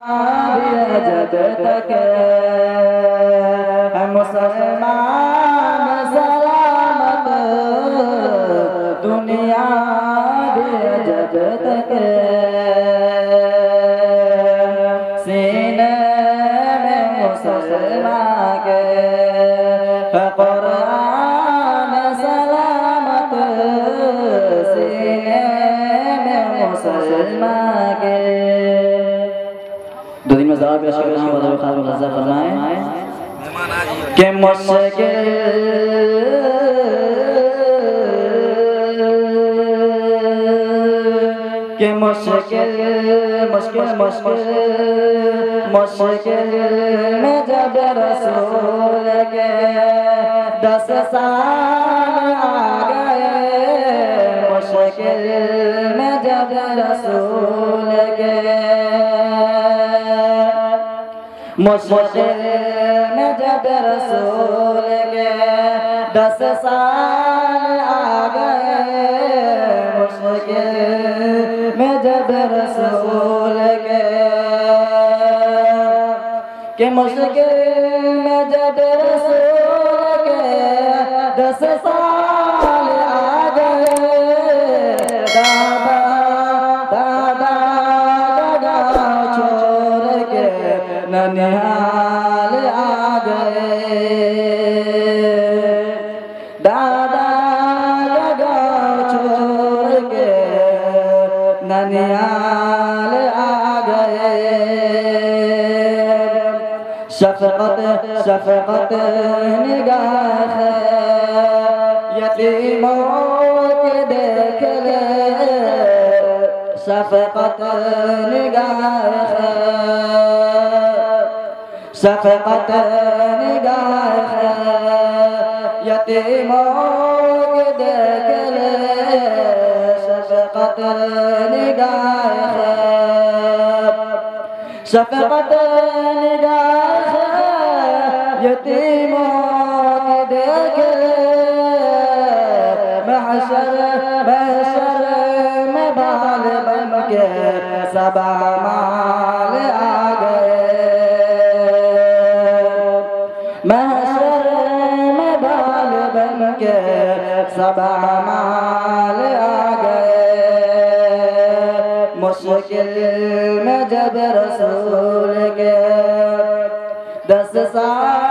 जब तक है मुसलमान सलामत दुनिया भी जब तक सीने में मुसलमान के कुरान सलामत सीने में मुसलमान के। दो दिन में ज़रा पेश करना है और खास मुलाज़ा फरमाएं कि मुश्किल में जब रसूल के 10 साल आ गए, मुश्किल में जब रसूल के मुश्किल में जब रसूल के 10 साल आ गए, मुश्किल में जब रसूल के मुश्किल में जब रसूल के 10 साल आ गए, दादा दादा दादा छोड़ के ननिहाल आ गए, दादा दादा छोड़ के ननिहाल आ गए। शफ़क़त निगाह यतीमों के देख ले, शफ़क़त निगाह शफ़क़त निगाह यतीमों के देख ले, शफ़क़त निगाह शफ़क़त निगाह यतीमों की देख महशर में बाल बन के सबा माल आ गए, महशर में बाल बन के सबा माल आ गए। मुश्किल में जब रसूल के 10 साल